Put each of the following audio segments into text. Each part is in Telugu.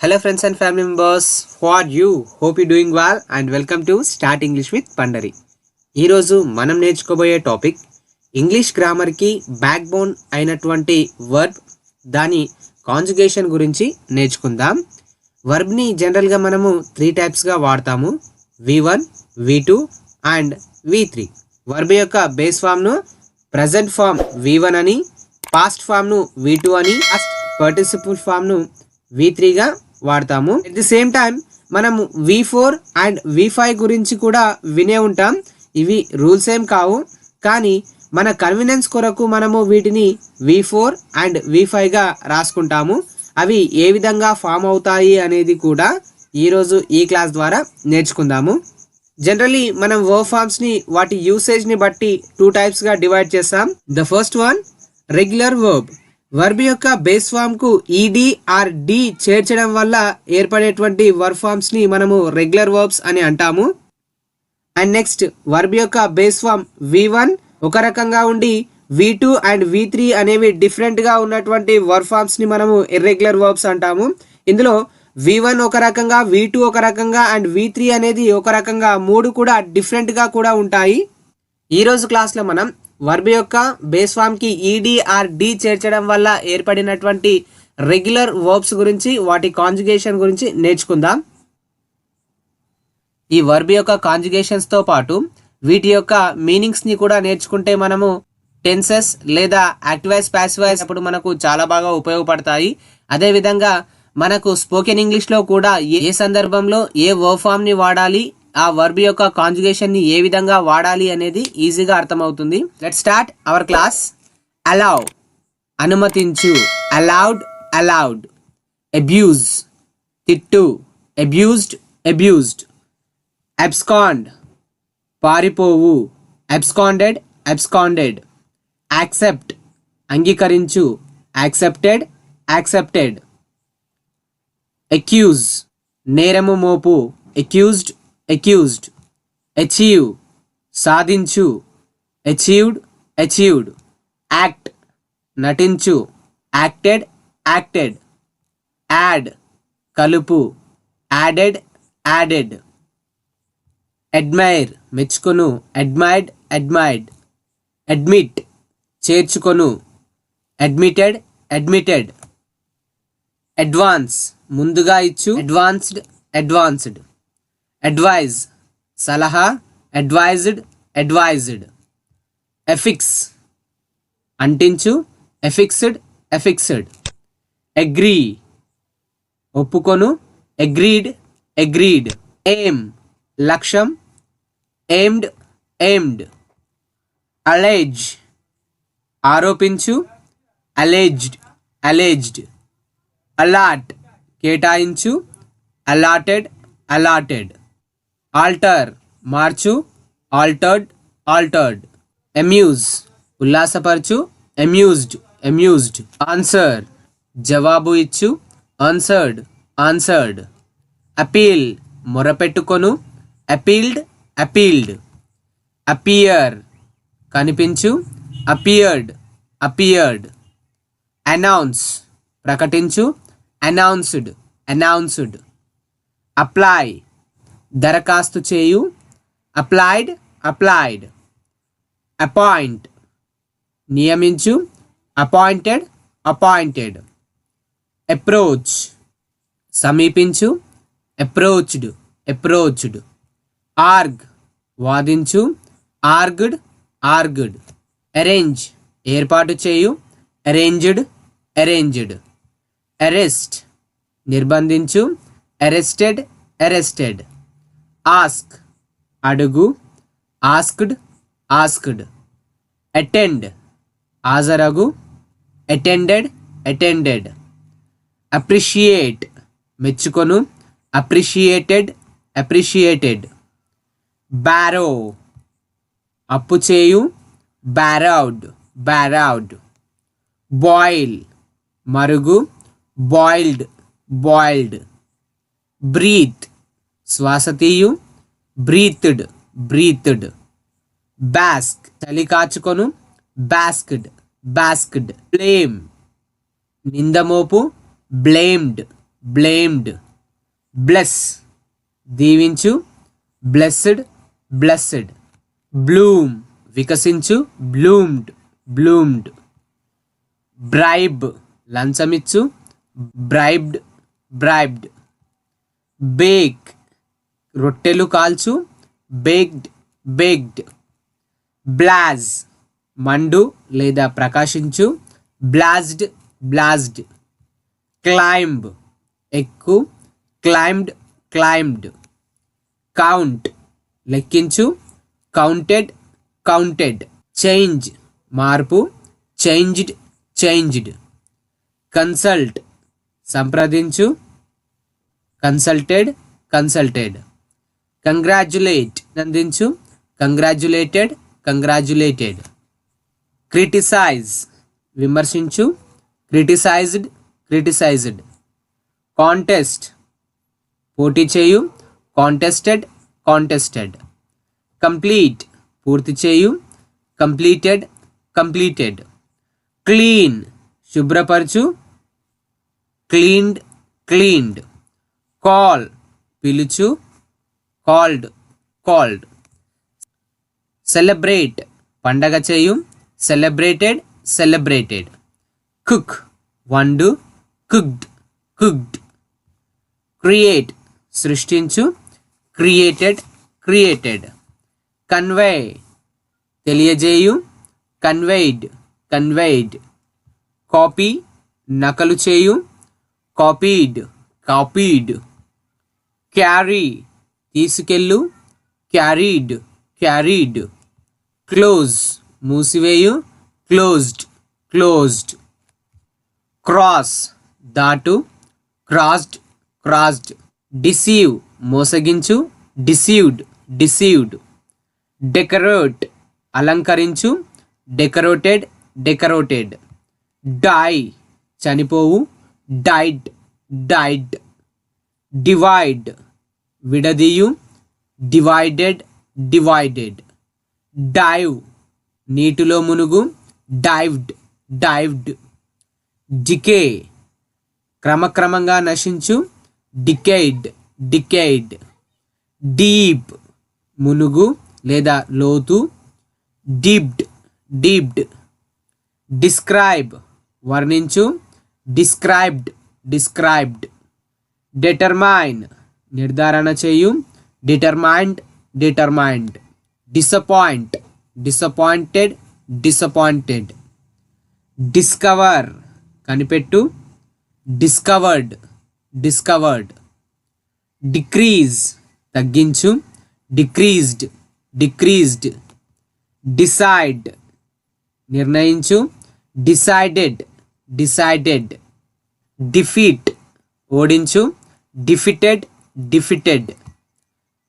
Hello friends and family members, how are you? Hope you doing well and welcome to Start English with Pandari. ఈరోజు మనం నేర్చుకోబోయే టాపిక్ ఇంగ్లీష్ గ్రామర్కి బ్యాక్ బోన్ అయినటువంటి వర్బ్ దాని కాంజుగేషన్ గురించి నేర్చుకుందాం. వర్బ్ని జనరల్గా మనము 3 టైప్స్గా వాడతాము, V1, V2 and V3. Verb యొక్క బేస్ ఫామ్ను ప్రజెంట్ ఫామ్ V1 అని, పాస్ట్ ఫామ్ను V2 అని, పాస్ట్ పార్టిసిపుల్ ఫామ్ను V3గా వాడతాము. ఎట్ ది సేమ్ టైం మనము V4 అండ్ V5 గురించి కూడా వినే ఉంటాం. ఇవి రూల్స్ ఏం కావు, కానీ మన కన్వీనియన్స్ కొరకు మనము వీటిని V4 అండ్ V5గా రాసుకుంటాము. అవి ఏ విధంగా ఫామ్ అవుతాయి అనేది కూడా ఈరోజు ఈ క్లాస్ ద్వారా నేర్చుకుందాము. జనరలీ మనం వర్బ్ ఫార్మ్స్ని వాటి యూసేజ్ని బట్టి 2 టైప్స్గా డివైడ్ చేస్తాం. The first one regular verb. Verb యొక్క బేస్ ఫామ్కు ఈడి ఆర్ డి చేర్చడం వల్ల ఏర్పడేటువంటి వర్బ్ ఫార్మ్స్ని మనము రెగ్యులర్ వర్బ్స్ అని అంటాము. అండ్ నెక్స్ట్ వర్బ్ యొక్క బేస్ ఫామ్ V1 ఒక రకంగా ఉండి V2 అండ్ V3 అనేవి డిఫరెంట్గా ఉన్నటువంటి వర్బ్ ఫార్మ్స్ని మనము ఇర్రెగ్యులర్ వర్బ్స్ అంటాము. ఇందులో V1 ఒక రకంగా, V2 ఒక రకంగా అండ్ V3 అనేది ఒక రకంగా, 3 కూడా డిఫరెంట్గా కూడా ఉంటాయి. ఈరోజు క్లాస్లో మనం వర్బ్ యొక్క బేస్ ఫామ్కి ఈడి ఆర్ డి చేర్చడం వల్ల ఏర్పడినటువంటి రెగ్యులర్ వర్బ్స్ గురించి, వాటి కాంజుగేషన్ గురించి నేర్చుకుందాం. ఈ వర్బ్ యొక్క కాంజుగేషన్స్తో పాటు వీటి యొక్క మీనింగ్స్ని కూడా నేర్చుకుంటే మనము టెన్సెస్ లేదా యాక్టివైజ్ ప్యాసివైజ్ అప్పుడు మనకు చాలా బాగా ఉపయోగపడతాయి. అదేవిధంగా మనకు స్పోకెన్ ఇంగ్లీష్లో కూడా ఏ సందర్భంలో ఏ వర్బ్ ఫామ్ని వాడాలి, ఆ వర్బ్ యొక్క కాంజుగేషన్ని ఏ విధంగా వాడాలి అనేది ఈజీగా అర్థమవుతుంది. Let's start our class. Allow అనుమతించు, అలౌడ్ అలౌడ్. అబ్యూజ్ తిట్టు, అబ్యూజ్డ్ అబ్యూజ్డ్. అబ్స్కాండ్ పారిపోవు, అబ్స్కాండెడ్ అబ్స్కాండెడ్. యాక్సెప్ట్ అంగీకరించు, యాక్సెప్టెడ్ యాక్సెప్టెడ్. అక్యూజ్ నేరము మోపు, అక్యూజ్డ్ అక్యూజ్డ్. అచీవ్ సాధించు, అచీవ్డ్ అచీవ్డ్. యాక్ట్ నటించు, యాక్టెడ్ యాక్టెడ్. యాడ్ కలుపు, యాడెడ్ యాడెడ్. అడ్మైర్ మెచ్చుకొను, అడ్మైర్డ్ అడ్మైర్డ్. అడ్మిట్ చేర్చుకొను, అడ్మిటెడ్ అడ్మిటెడ్. అడ్వాన్స్ ముందుగా ఇచ్చు, అడ్వాన్స్డ్ అడ్వాన్స్డ్. అడ్వైజ్ సలహా, అడ్వైజ్డ్ అడ్వైజ్డ్. ఎఫిక్స్ అంటించు, ఎఫిక్స్డ్ ఎఫిక్స్డ్. అగ్రీ ఒప్పుకొను, అగ్రీడ్ అగ్రీడ్. ఎయిమ్ లక్ష్యం, ఎయిమ్డ్ ఎయిమ్డ్. అలెజ్ ఆరోపించు, అలెజ్డ్ అలెజ్డ్. అలాట్ కేటాయించు, అలాటెడ్ అలాటెడ్. ఆల్టర్ మార్చు, ఆల్టర్డ్ ఆల్టర్డ్. అమ్యూజ్ ఉల్లాసపరచు, అమ్యూజ్డ్ అమ్యూజ్డ్. ఆన్సర్ జవాబు ఇచ్చు, ఆన్సర్డ్ ఆన్సర్డ్. అపీల్ మొరపెట్టుకొను, అపీల్డ్ అపీల్డ్. అపియర్ కనిపించు, అపియర్డ్ అపియర్డ్. అనౌన్స్ ప్రకటించు, అనౌన్స్డ్ అనౌన్స్డ్. అప్లై దరఖాస్తు చేయు, అప్లైడ్ అప్లైడ్. అపాయింట్ నియమించు, అపాయింటెడ్ అపాయింటెడ్. అప్రోచ్ సమీపించు, అప్రోచ్డ్ అప్రోచ్డ్. ఆర్గ్ వాదించు, ఆర్గ్డ్ ఆర్గ్డ్. అరేంజ్ ఏర్పాటు చేయు, అరేంజ్డ్ అరేంజ్డ్. అరెస్ట్ నిర్బంధించు, అరెస్టెడ్ అరెస్టెడ్. ఆస్క్ అడుగు, ఆస్క్డ్ ఆస్క్డ్. అటెండ్ హాజరగు, అటెండెడ్ అటెండెడ్. అప్రిషియేట్ మెచ్చుకొను, అప్రిషియేటెడ్ అప్రిషియేటెడ్. బారో అప్పు చేయు, బారౌడ్ బారౌడ్. బాయిల్ మరుగు, బాయిల్డ్ బాయిల్డ్. బ్రీత్ శ్వాస తీయు, బ్రీత్డ్ బ్రీత్డ్. బాస్క్ చలి కాచుకొను, బాస్క్డ్ బాస్క్డ్. బ్లేమ్ నిందమోపు, బ్లేమ్డ్ బ్లేమ్డ్. బ్లెస్ దీవించు, బ్లెస్డ్, బ్లెస్డ్. బ్లూమ్ వికసించు, బ్లూమ్డ్, బ్లూమ్డ్. బ్రైబ్ లంచమిచ్చు, బ్రైబ్డ్, బ్రైబ్డ్. బేక్ రొట్టెలు కాల్చు, బేక్డ్, బేక్డ్. బ్లాజ్ మండు లేదా ప్రకాశించు, బ్లాజ్డ్, బ్లాజ్డ్. క్లైంబ్ ఎక్కు, క్లైంబ్డ్, క్లైంబ్డ్. కౌంట్ లెక్కించు, కౌంటెడ్, కౌంటెడ్. చేంజ్ మార్పు, చేంజ్డ్, చేంజ్డ్. కన్సల్ట్ సంప్రదించు, కన్సల్టెడ్, కన్సల్టెడ్. కంగ్రాచ్యులేట్ నందించు, కంగ్రాచ్యులేటెడ్, కంగ్రాచ్యులేటెడ్. క్రిటిసైజ్ విమర్శించు, క్రిటిసైజ్డ్, క్రిటిసైజ్డ్. కాంటెస్ట్ పోటీ చేయు, కాంటెస్టెడ్, కాంటెస్టెడ్. కంప్లీట్ పూర్తి చేయు, కంప్లీటెడ్, కంప్లీటెడ్. క్లీన్ శుభ్రపరచు, క్లీన్డ్, క్లీన్డ్. కాల్ పిలుచు, కాల్డ్, కాల్డ్. సెలబ్రేట్ పండగ చేయు, సెలబ్రేటెడ్, సెలబ్రేటెడ్. కుక్ వండు, కుక్డ్, కుక్డ్. క్రియేట్ సృష్టించు, క్రియేటెడ్, క్రియేటెడ్. కన్వే తెలియజేయు, కన్వేయిడ్, కన్వేయిడ్. కాపీ నకలు చేయు, కాపీడ్, కాపీడ్. క్యారీ తీసుకెళ్ళు, క్యారీడ్, క్యారీడ్. క్లోజ్ మూసివేయు, క్లోజ్డ్, క్లోజ్డ్. క్రాస్ దాటు, క్రాస్డ్, క్రాస్డ్. డిసీవ్ మోసగించు, డిసీవ్డ్, డిసీవ్డ్. డెకరేట్ అలంకరించు, డెకరేటెడ్, డెకరేటెడ్. డై చనిపోవు, డైడ్, డైడ్. డివైడ్ విడదీయు, డివైడెడ్, డివైడెడ్. డైవ్ నీటిలో మునుగు, డైవ్డ్, డైవ్డ్. డికే క్రమక్రమంగా నశించు, డికేడ్, డికేడ్. డీప్ మునుగు లేదా లోతు, డీప్డ్, డీప్డ్. డిస్క్రైబ్ వర్ణించు, డిస్క్రైబ్డ్, డిస్క్రైబ్డ్. డెటర్మైన్ నిర్ధారణ చేయు, determined, determined. Disappoint disappointed, disappointed. Discover కనిపెట్టు, డిస్కవర్డ్, డిస్కవర్డ్. డిక్రీజ్ తగ్గించు, డిక్రీజ్డ్, డిక్రీజ్డ్. డిసైడ్ నిర్ణయించు, డిసైడెడ్, డిసైడెడ్. డిఫీట్ ఓడించు, డిఫిటెడ్, డిఫిటెడ్.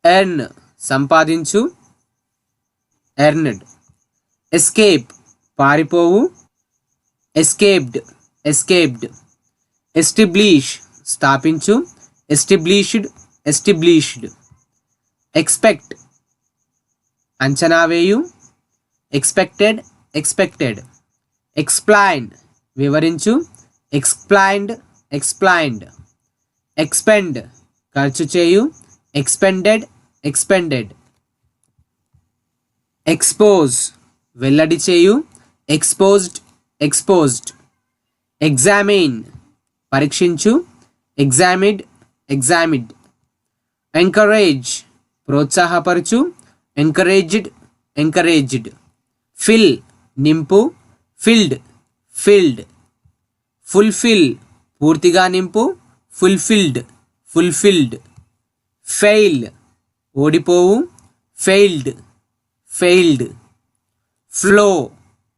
ఎర్న్ సంపాదించు, ఎర్నడ్. ఎస్కేప్ పారిపోవు, ఎస్కేప్డ్, ఎస్కేప్డ్. ఎస్టాబ్లిష్ స్థాపించు, ఎస్టాబ్లిష్డ్, ఎస్టాబ్లిష్డ్. ఎక్స్పెక్ట్ అంచనా వేయు, ఎక్స్పెక్టెడ్, ఎక్స్పెక్టెడ్. ఎక్స్ప్లైన్ వివరించు, ఎక్స్ప్లైన్డ్, ఎక్స్ప్లైన్డ్. ఎక్స్పెండ్ ఖర్చు చేయు, ఎక్స్పెండెడ్, ఎక్స్పెండెడ్. ఎక్స్పోజ్ వెల్లడి చేయు, ఎక్స్పోజ్డ్, ఎక్స్పోజ్డ్. ఎగ్జామిన్ పరీక్షించు, examined, examined. Encourage ప్రోత్సాహపరచు, encouraged, encouraged. Fill నింపు, ఫిల్డ్, ఫిల్డ్. ఫుల్ఫిల్ పూర్తిగా నింపు, ఫుల్ఫిల్డ్, ఫుల్ఫిల్డ్. ఫెయిల్ ఓడిపోవు, ఫెయిల్డ్, ఫెయిల్డ్. ఫ్లో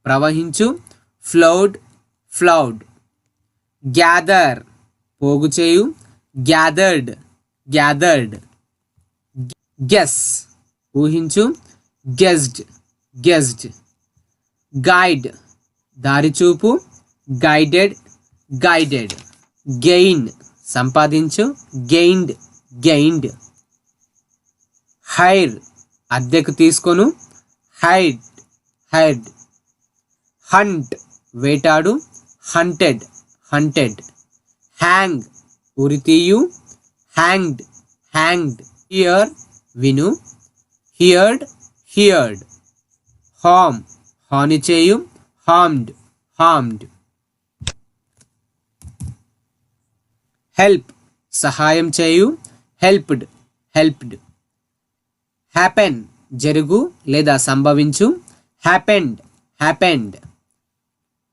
ప్రవహించు, ఫ్లౌడ్, ఫ్లౌడ్. గ్యాదర్ పోగు చేయు, గ్యాదర్డ్, గ్యాదర్డ్. గెస్ ఊహించు, గెస్డ్, గెస్డ్. గైడ్ దారిచూపు, గైడెడ్, గైడెడ్. గెయిన్ సంపాదించు, గెయిన్డ్, గెయిన్డ్. హైర్ అద్దెకు తీసుకొను, హైడ్, హైడ్. హంట్ వేటాడు, హంటెడ్, హంటెడ్. హ్యాంగ్ ఉరి తీయు, హ్యాంగ్డ్ హ్యాంగ్డ్, హియర్ విను, హియర్డ్ హియర్డ్, హార్మ్ హాని చేయు, హార్మ్డ్ హార్మ్డ్, హెల్ప్ సహాయం చేయు, హెల్ప్డ్ హెల్ప్డ్, హ్యాపెన్ జరుగు లేదా సంభవించు, హ్యాపెండ్ హ్యాపెండ్,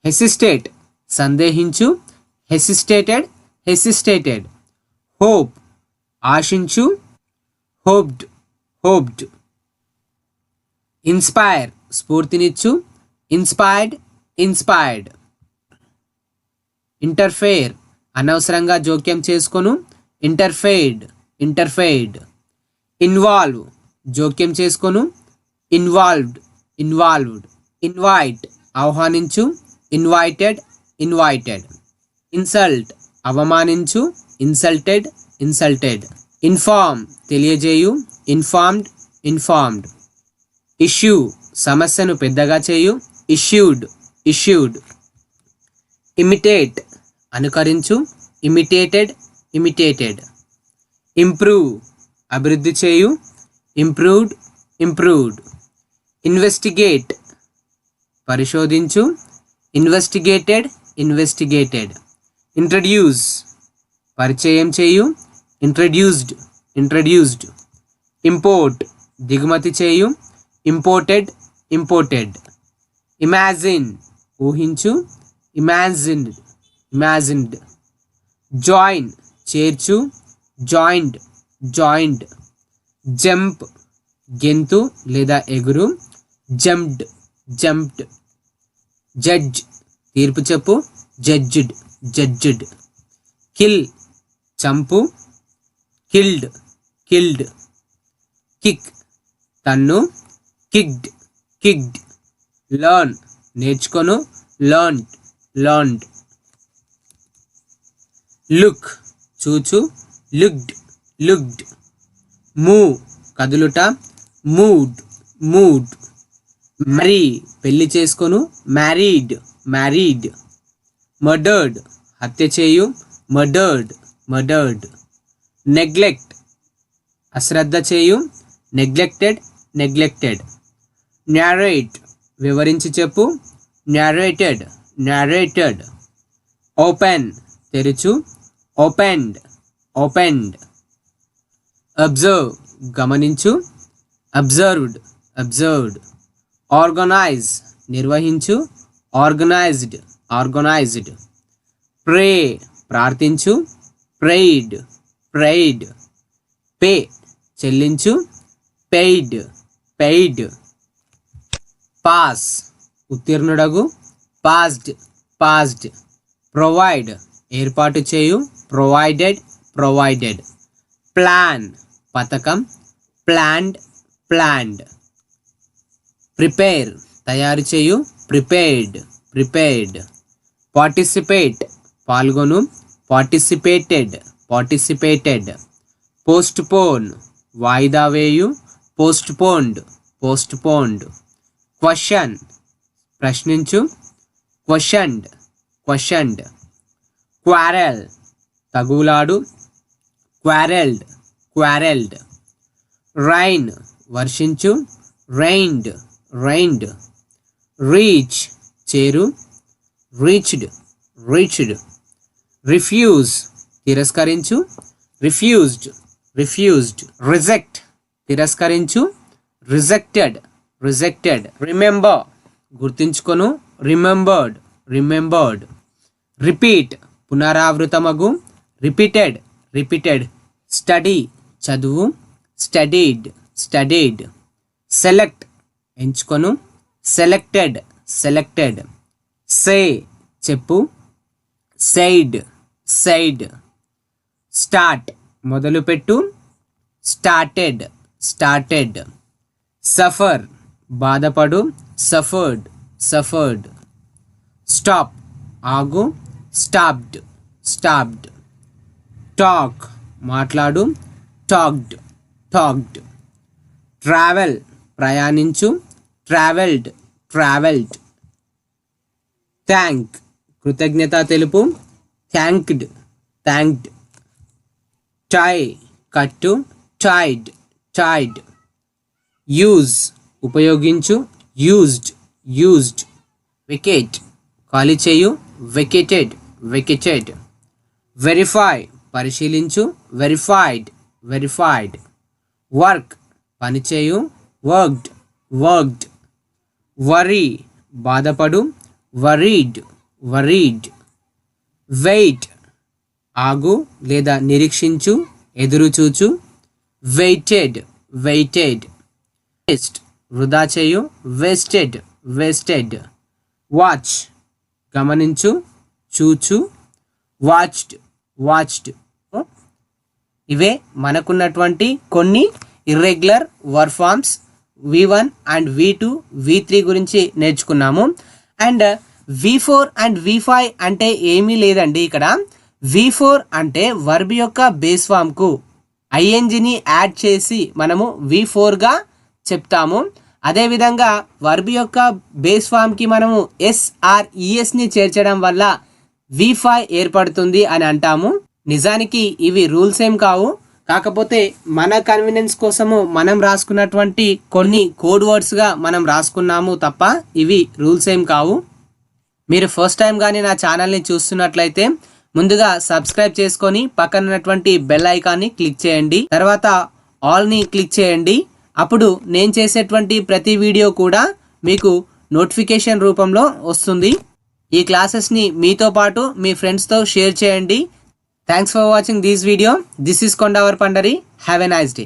హెసిస్టేట్ సందేహించు, హెసిస్టేటెడ్ హెసిస్టేటెడ్, హోప్ ఆశించు, హోప్డ్ హోప్డ్, ఇన్స్పైర్ స్ఫూర్తినిచ్చు, ఇన్స్పైర్డ్ ఇన్స్పైర్డ్, ఇంటర్ఫేర్ అనవసరంగా జోక్యం చేసుకొను, ఇంటర్ఫేర్డ్ ఇంటర్ఫేర్డ్, ఇన్వాల్వ్ జోక్యం చేసుకొను, ఇన్వాల్వ్డ్ ఇన్వాల్వ్డ్, ఇన్వైట్ ఆహ్వానించు, ఇన్వైటెడ్ ఇన్వైటెడ్, ఇన్సల్ట్ అవమానించు, ఇన్సల్టెడ్ ఇన్సల్టెడ్, ఇన్ఫార్మ్ తెలియజేయు, ఇన్ఫార్మ్డ్ ఇన్ఫార్మ్డ్, ఇష్యూ సమస్యను పెద్దగా చేయు, ఇష్యూడ్ ఇష్యూడ్, ఇమిటేట్ అనుకరించు, ఇమిటేటెడ్ ఇమిటేటెడ్, ఇంప్రూవ్ అభివృద్ధి చేయు, ఇంప్రూవ్డ్ ఇంప్రూవ్డ్, ఇన్వెస్టిగేట్ పరిశోధించు, ఇన్వెస్టిగేటెడ్ ఇన్వెస్టిగేటెడ్, ఇంట్రడ్యూస్ పరిచయం చేయు, ఇంట్రడ్యూస్డ్ ఇంట్రడ్యూస్డ్, ఇంపోర్ట్ దిగుమతి చేయు, ఇంపోర్టెడ్ ఇంపోర్టెడ్, ఇమాజిన్ ఊహించు, ఇమాజిన్డ్ ఇమాజిన్డ్, జాయిన్ చేర్చు, జాయిండ్ జాయిండ్, జంప్ గెంతు లేదా ఎగురు, జంప్డ్ జంప్డ్, జడ్జ్ తీర్పు చెప్పు, జడ్జ్డ్ జడ్జ్డ్, కిల్ చంపు, కిల్డ్ కిల్డ్, కిక్ తన్ను, కిక్డ్ కిక్డ్, లర్న్ నేర్చుకొను, లర్న్డ్ లర్న్డ్, లుక్ చూచు, లుక్డ్ లుక్డ్, మూవ్ కదులుట, మూడ్ మూడ్, మ్యారీ పెళ్లి చేసుకొను, మ్యారీడ్ మ్యారీడ్, మర్డర్డ్ హత్య చేయు, మర్డర్డ్ మర్డర్డ్, నెగ్లెక్ట్ అశ్రద్ధ చేయు, నెగ్లెక్టెడ్ నెగ్లెక్టెడ్, న్యారేట్ వివరించి చెప్పు, న్యారేటెడ్ న్యారేటెడ్, ఓపెన్ తెరుచు, ఓపెన్డ్ ఓపెన్డ్, అబ్జర్వ్ గమనించు, అబ్జర్వ్డ్ అబ్జర్వ్డ్, ఆర్గనైజ్ నిర్వహించు, ఆర్గనైజ్డ్ ఆర్గనైజ్డ్, ప్రే ప్రార్థించు, ప్రేయిడ్ ప్రేయిడ్, పే చెల్లించు, పెయిడ్ పెయిడ్, పాస్ ఉత్తీర్ణుడగు, పాస్డ్ పాస్డ్, ప్రొవైడ్ ఏర్పాటు చేయు, ప్రొవైడెడ్ ప్రొవైడెడ్, ప్లాన్ పథకం, ప్లాన్డ్ ప్లాన్డ్, ప్రిపేర్ తయారు చేయు, ప్రిపేర్డ్ ప్రిపేర్డ్, పార్టిసిపేట్ పాల్గొను, పార్టిసిపేటెడ్ పార్టిసిపేటెడ్, పోస్ట్పోన్ వాయిదా వేయు, పోస్ట్పోన్డ్ పోస్ట్పోన్డ్, క్వశ్చన్ ప్రశ్నించు, క్వశ్చన్డ్ క్వశ్చన్డ్, క్వారెల్ తగులాడు, క్వారెల్డ్ క్వారెల్డ్, రైన్ వర్షించు, రైన్డ్ రైన్డ్, రీచ్ చేరు, రీచ్డ్ రీచ్డ్, రిఫ్యూజ్ తిరస్కరించు, రిఫ్యూజ్డ్ రిఫ్యూజ్డ్, రిజెక్ట్ తిరస్కరించు, రిజెక్టెడ్ రిజెక్టెడ్, రిమెంబర్ గుర్తుంచుకొను, రిమెంబర్డ్ రిమెంబర్డ్, రిపీట్ పునరావృతమగు, రిపీటెడ్ రిపీటెడ్, స్టడీ చదువు, స్టడీడ్ స్టడీడ్, సెలెక్ట్ ఎంచుకొను, సెలెక్టెడ్ సెలెక్టెడ్, సే చెప్పు, సైడ్ సైడ్, స్టార్ట్ మొదలుపెట్టు, స్టార్టెడ్ స్టార్టెడ్, సఫర్ బాధపడు, సఫర్డ్ సఫర్డ్, స్టాప్ ఆగు, స్టాప్డ్ స్టాప్డ్, టాక్ మాట్లాడు, టాక్డ్ టాక్డ్, ట్రావెల్ ప్రయాణించు, ట్రావెల్డ్ ట్రావెల్డ్, థ్యాంక్ కృతజ్ఞత తెలుపు, థ్యాంక్డ్ థ్యాంక్డ్, టై కట్టు, టైడ్ టైడ్. యూజ్ ఉపయోగించు, యూజ్డ్ యూజ్డ్. వికెట్ ఖాళీ చేయు, వికెటెడ్ వికెటెడ్. వెరిఫై పరిశీలించు, verified verified. Work పనిచేయు, worked worked. Worry బాధపడు, వరీడ్ వరీడ్. వెయిట్ ఆగు లేదా నిరీక్షించు, ఎదురుచూచు, వెయిటెడ్ వెయిటెడ్. వేస్ట్ వృధా చేయు, వేస్టెడ్ వేస్టెడ్. వాచ్ గమనించు, చూచు, వాచ్డ్ వాచ్డ్. ఇవే మనకున్నటువంటి కొన్ని irregular verb forms V1 and V2 V3 గురించి నేర్చుకున్నాము. అండ్ V4 అండ్ V5 అంటే ఏమీ లేదండి. ఇక్కడ V4 అంటే వర్బ్ యొక్క బేస్ ఫామ్కు ఐఎన్జిని యాడ్ చేసి మనము V4గా చెప్తాము. అదేవిధంగా వర్బ్ యొక్క బేస్ ఫామ్కి మనము SRESని చేర్చడం వల్ల V5 ఏర్పడుతుంది అని అంటాము. నిజానికి ఇవి రూల్స్ ఏం కావు, కాకపోతే మన కన్వీనియన్స్ కోసము మనం రాసుకున్నటువంటి కొన్ని కోడ్ వర్డ్స్గా మనం రాసుకున్నాము తప్ప ఇవి రూల్స్ ఏం కావు. మీరు ఫస్ట్ టైం కానీ నా ఛానల్ని చూస్తున్నట్లయితే ముందుగా సబ్స్క్రైబ్ చేసుకొని పక్కన ఉన్నటువంటి బెల్ ఐకాన్ని క్లిక్ చేయండి. తర్వాత ఆల్ని క్లిక్ చేయండి. అప్పుడు నేను చేసేటువంటి ప్రతి వీడియో కూడా మీకు నోటిఫికేషన్ రూపంలో వస్తుంది. ఈ క్లాసెస్ని మీతో పాటు మీ ఫ్రెండ్స్తో షేర్ చేయండి. Thanks for watching this video. This is Kondavar Pandari. Have a nice day.